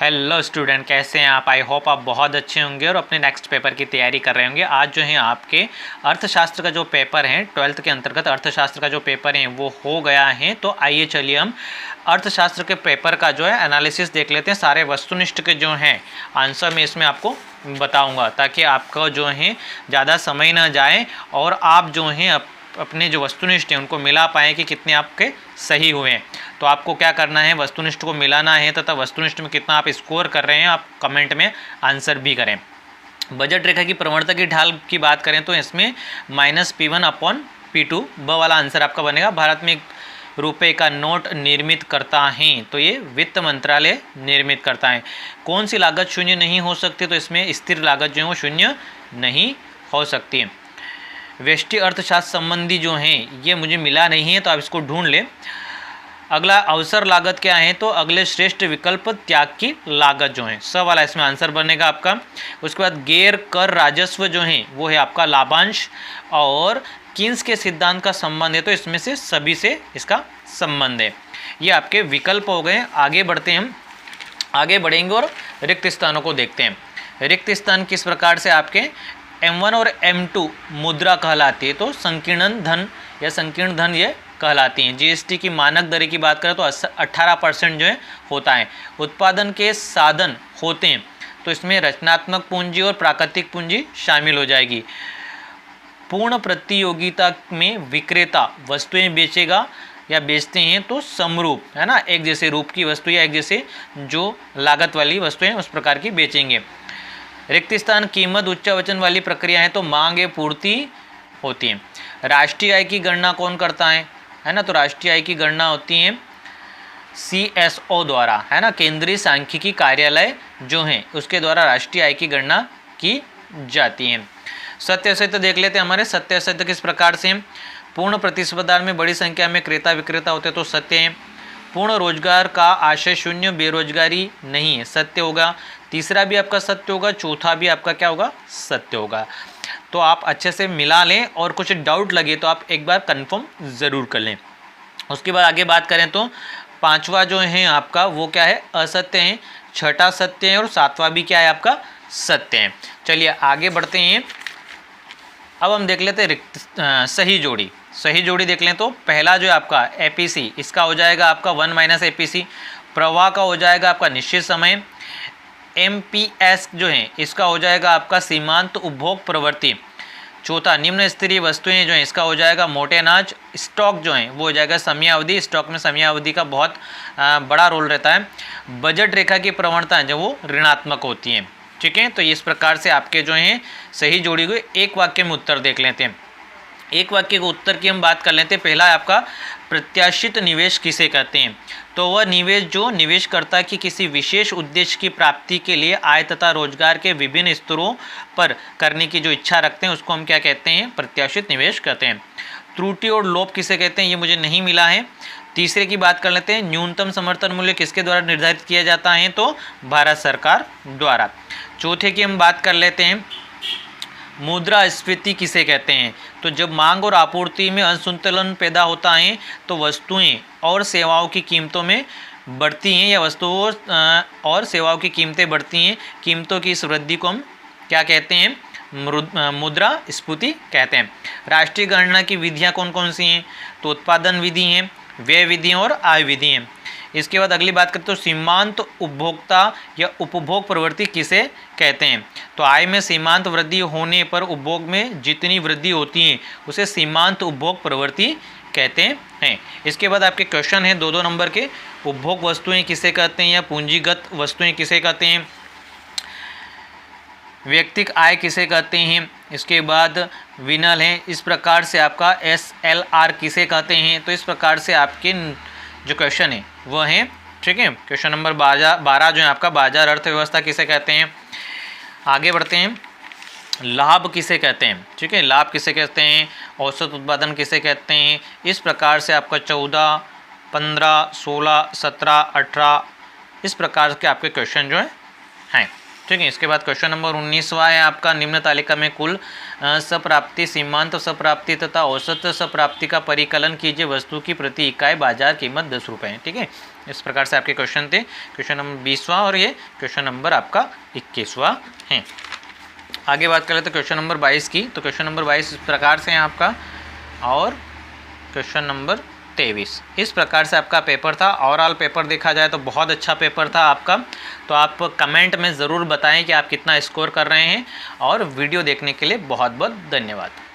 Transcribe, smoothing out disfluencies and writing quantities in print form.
Hello student, कैसे हैं आप? आई होप आप बहुत अच्छे होंगे और अपने नेक्स्ट पेपर की तैयारी कर रहे होंगे। आज जो है आपके अर्थशास्त्र का जो पेपर है, 12th के अंतर्गत अर्थशास्त्र का जो पेपर है वो हो गया है। तो आइए चलिए हम अर्थशास्त्र के पेपर का जो है एनालिसिस देख लेते हैं। सारे वस्तुनिष्ठ के जो हैं आंसर मैं इसमें आपको बताऊँगा, ताकि आपका जो है ज़्यादा समय ना जाए और आप जो हैं अपने जो वस्तुनिष्ठ हैं उनको मिला पाएँ कि कितने आपके सही हुए हैं। तो आपको क्या करना है, वस्तुनिष्ठ को मिलाना है तथा वस्तुनिष्ठ में कितना आप स्कोर कर रहे हैं आप कमेंट में आंसर भी करें। बजट रेखा की प्रवणता की ढाल की बात करें तो इसमें -P1/P2 ब वाला आंसर आपका बनेगा। भारत में रुपए का नोट निर्मित करता है, तो ये वित्त मंत्रालय निर्मित करता है। कौन सी लागत शून्य नहीं हो सकती? तो इसमें स्थिर लागत जो है वो शून्य नहीं हो सकती है। व्यष्टि अर्थशास्त्र संबंधी जो हैं ये मुझे मिला नहीं है, तो आप इसको ढूंढ लें। अगला अवसर लागत क्या है? तो अगले श्रेष्ठ विकल्प त्याग की लागत जो है स वाला इसमें आंसर बनेगा आपका। उसके बाद गैर कर राजस्व जो है वो है आपका लाभांश। और किन्स के सिद्धांत का संबंध है? तो इसमें से सभी से इसका संबंध है। ये आपके विकल्प हो गए। आगे बढ़ते हैं, हम आगे बढ़ेंगे और रिक्त स्थानों को देखते हैं। रिक्त स्थान किस प्रकार से आपके M1 और M2 मुद्रा कहलाती है, तो संकीर्ण धन या संकीर्ण धन ये कहलाती हैं। जीएसटी की मानक दर की बात करें तो 18% जो है होता है। उत्पादन के साधन होते हैं, तो इसमें रचनात्मक पूंजी और प्राकृतिक पूंजी शामिल हो जाएगी। पूर्ण प्रतियोगिता में विक्रेता वस्तुएं बेचेगा या बेचते हैं तो समरूप, है ना, एक जैसे रूप की वस्तु या एक जैसे जो लागत वाली वस्तुएं उस प्रकार की बेचेंगे। रिक्त स्थान कीमत उच्चावचन वाली प्रक्रिया है, तो मांग या पूर्ति होती है। राष्ट्रीय आय की गणना कौन करता है ना? तो राष्ट्रीय आय की गणना होती है CSO द्वारा, है ना, केंद्रीय सांख्यिकी कार्यालय जो है उसके द्वारा राष्ट्रीय आय की गणना की जाती है। सत्य असत्य देख लेते हैं। हमारे सत्य असत्य किस प्रकार से? पूर्ण प्रतिस्पर्धा में बड़ी संख्या में क्रेता विक्रेता होते हैं, तो सत्य है। पूर्ण रोजगार का आशय शून्य बेरोजगारी नहीं है, सत्य होगा। तीसरा भी आपका सत्य होगा, चौथा भी आपका क्या होगा? सत्य होगा। तो आप अच्छे से मिला लें और कुछ डाउट लगे तो आप एक बार कंफर्म ज़रूर कर लें। उसके बाद आगे बात करें तो पांचवा जो है आपका वो क्या है? असत्य है। छठा सत्य है और सातवां भी क्या है आपका? सत्य है। चलिए आगे बढ़ते हैं। अब हम देख लेते हैं सही जोड़ी। सही जोड़ी देख लें तो पहला जो है आपका APC, इसका हो जाएगा आपका 1 - APC। प्रवाह का हो जाएगा आपका निश्चित समय। MPS जो है इसका हो जाएगा आपका सीमांत उपभोग प्रवृत्ति। चौथा निम्न स्तरीय वस्तुएं जो है इसका हो जाएगा मोटे अनाज। स्टॉक जो है वो हो जाएगा समयावधि। स्टॉक में समयावधि का बहुत बड़ा रोल रहता है। बजट रेखा की प्रवणता जो वो ऋणात्मक होती है। ठीक है, तो इस प्रकार से आपके जो हैं सही जोड़ी हुई। एक वाक्य में उत्तर देख लेते हैं। एक वाक्य के उत्तर की हम बात कर लेते हैं। पहला है आपका प्रत्याशित निवेश किसे कहते हैं? तो वह निवेश जो निवेशकर्ता की किसी विशेष उद्देश्य की प्राप्ति के लिए आय तथा रोजगार के विभिन्न स्तरों पर करने की जो इच्छा रखते हैं उसको हम क्या कहते हैं? प्रत्याशित निवेश कहते हैं। त्रुटि और लोप किसे कहते हैं? ये मुझे नहीं मिला है। तीसरे की बात कर लेते हैं। न्यूनतम समर्थन मूल्य किसके द्वारा निर्धारित किया जाता है? तो भारत सरकार द्वारा। चौथे की हम बात कर लेते हैं। मुद्रास्फीति किसे कहते हैं? तो जब मांग और आपूर्ति में असंतुलन पैदा होता है तो वस्तुएं और सेवाओं की कीमतों में बढ़ती हैं, या वस्तुओं और सेवाओं की कीमतें बढ़ती हैं। कीमतों की इस वृद्धि को हम क्या कहते हैं? मुद्रास्फीति कहते हैं। राष्ट्रीय गणना की विधियां कौन कौन सी हैं? तो उत्पादन विधि हैं, व्यय विधि और आय विधि हैं। इसके बाद अगली बात करते तो सीमांत उपभोक्ता या उपभोग प्रवृत्ति किसे कहते हैं? तो आय में सीमांत वृद्धि होने पर उपभोग में जितनी वृद्धि होती है उसे सीमांत उपभोग प्रवृत्ति कहते हैं। इसके बाद आपके क्वेश्चन है 2-2 नंबर के। उपभोग वस्तुएं किसे कहते हैं या पूंजीगत वस्तुएं किसे कहते हैं? व्यक्तिक आय किसे कहते हैं? इसके बाद विनल है। इस प्रकार से आपका SLR किसे कहते हैं? तो इस प्रकार से आपके जो क्वेश्चन है वह है। ठीक है, क्वेश्चन नंबर 12 जो है आपका बाजार अर्थव्यवस्था किसे कहते हैं? आगे बढ़ते हैं। लाभ किसे कहते हैं? ठीक है, लाभ किसे कहते हैं? औसत उत्पादन किसे कहते हैं? इस प्रकार से आपका 14, 15, 16, 17, 18 इस प्रकार के आपके क्वेश्चन जो हैं। ठीक है, इसके बाद क्वेश्चन नंबर 19वां है आपका। निम्न तालिका में कुल सप्राप्ति, सीमांत सप्राप्ति तथा औसत सप्राप्ति का परिकलन कीजिए। वस्तु की प्रति इकाई बाजार कीमत 10 रुपये। ठीक है, इस प्रकार से आपके क्वेश्चन थे। क्वेश्चन नंबर 20वां और ये क्वेश्चन नंबर आपका 21वां है। आगे बात कर लेते हैं क्वेश्चन नंबर 22 की। तो क्वेश्चन नंबर 22 इस प्रकार से है आपका, और क्वेश्चन नंबर 23 इस प्रकार से आपका पेपर था। ओवरऑल पेपर देखा जाए तो बहुत अच्छा पेपर था आपका। तो आप कमेंट में ज़रूर बताएं कि आप कितना स्कोर कर रहे हैं, और वीडियो देखने के लिए बहुत बहुत धन्यवाद।